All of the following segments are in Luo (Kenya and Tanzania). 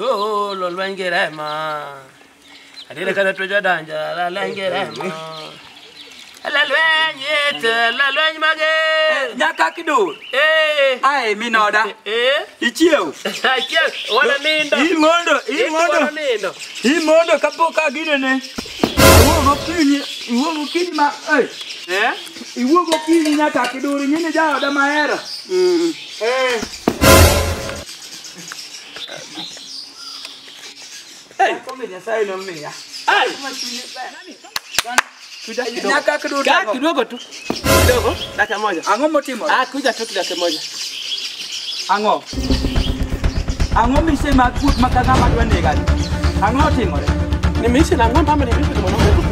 Oh, lo lwengere ma. Adile kada toja danja la lwengere ma. La lwenyete, la lweny mage. Nyaka kidur. Ai minoda. Ichieo. Ichieo. Wala nindo. Imondo kapoka ginene. Iwuogo kiny ma iwuogo kiny nyaka kidur nyine jaoda mahero. Nyasaye nomiya. Nyaka kidur kidogo tu. Kidogo, dakika moja. Ang'o motimore? Kuja tu dakika moja. Ang'o? Ang'o mise makanga madwa negani? Ang'o otimore? Ni mise na ng'ombe ama ni mise ni mwanaume?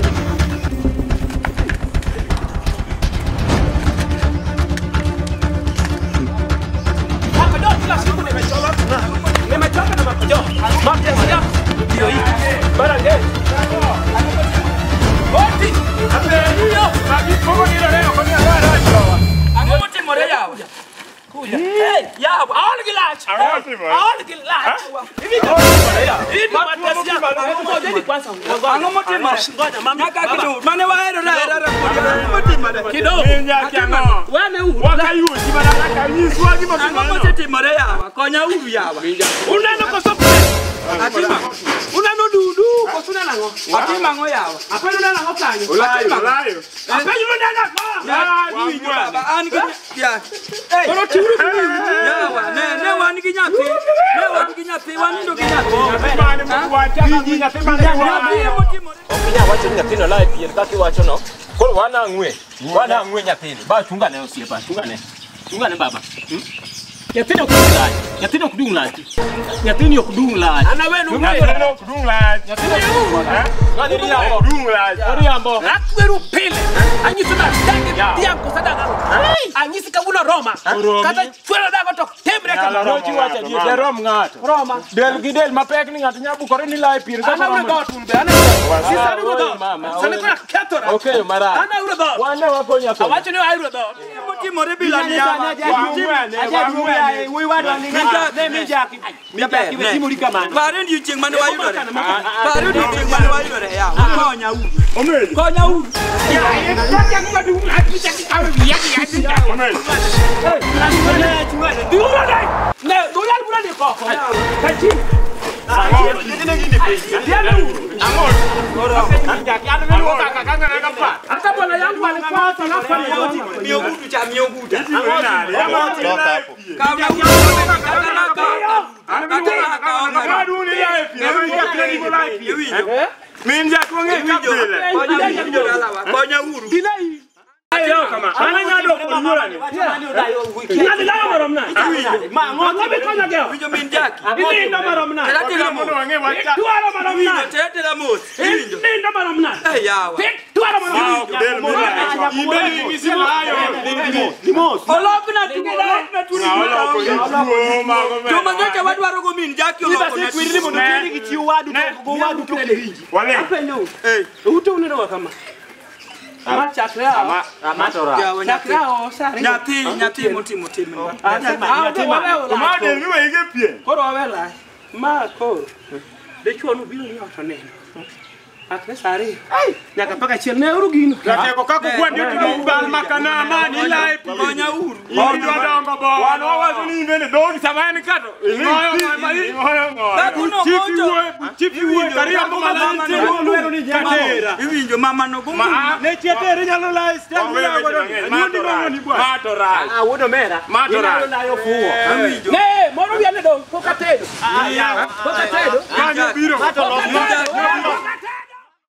Nimechoka na makojo. Makojo. Ndio hii. Barange. Oti. Hiyo. Hapo ni leo kwa nini wewe? Ang'o motimore yawa? Kuja. Yawa, all gilach. All gilach. Hivi matesia. Ngoja ni kwanza. Ang'o motimore? Ngoja mama. Nyaka kidur. Mane wahero rara motimore. Kidogo. Wane huu. Wakayuti baraka nyiswa gimo. Ang'o motimore yawa? Konya uru yawa. Uneno koso. Atima. Uneno dudu kosuna nango. Atima ngo yawa. Apelo na nango kanyo. Ulayo. Apelo na nango. Ya baba an gi ya. Oro tiuru. Yawa ne wan gi nyathi. Ne wan gi nyathi wan ndo gi nyathi. Mane mwacha nginya pemane wa. Okinya wacho nyathino la pien kaki wacho no. Koro wana ng'we nyathini. Ba chunga ne osiepa, chunga ne baba. Nyathini okdung lach. Nyathini okdung lach. Ana wenu Nyathino okdung lach. Ngani riambo. Okdung lach. Riambo. Rakweru pile. Anyisi na dange diam ko sadanga. Anyisi kabuno Roma. Kata chwelo dago to temre kama Rochi wacha di derom ng'ato. Roma. Del gidel mapek ni ng'ato nyabu kore ni lai pien. Ana ure dot unbe. Ana sisa ure dot. Sane kuna katora. Okay, mara. Ana ure dot. Wana wakonya ko. Awacho ni ure dot. Motimore bila ni yawa. Pare ndi chieng mane wayudore. Pare ndi chieng mane wayudore ya. Konya uru. Omeli. Konya uru. Minja kuonge kabile. Konya uru. Ayo kama. Ana nyado kulura ni. Nadi la maromna. Ma ngobe konya geo. Winjo min jaki. Ini ndo maromna. Tela mo. Wange wacha. Tuara maromna. Tela mo. Ini ndo maromna. Yawa. Tuara maromna. Del mina. Ibeli ngisema hayo. Limos. Olopna tu. Naona ko yuo mago. Tuma nyocha wadwaro go min jaki olopna. Kwirili mondo tiri gichiu wadu to go wadu to lewiji. Wale. Apenyo. Ute uneno kama. Ama chakra. Amatora. Chakra o sare. Nyati motimo. Kuma de niwe ige pie. Koro awela. Ma koro. De chuonu biro ni otoneno. Akre sare. Nyaka paka chiel ne uru gino. Ate ko kako kwandi tu bal makana mani lai Konya uru. Ondo dongo bo. Wano wazo ni mbele dogi samani kato. Ngoyo mai. Chipi we karia mo mama no ni katera. Iwinjo mama no gomo. Ne chetere nyalo lai stand ya godo. Nyundi ngono ni bwa. Matora. Wodo mera. Matora. Ina yo fuo. Iwinjo. Ne, moro viene do, pokatedo. Kanyo biro.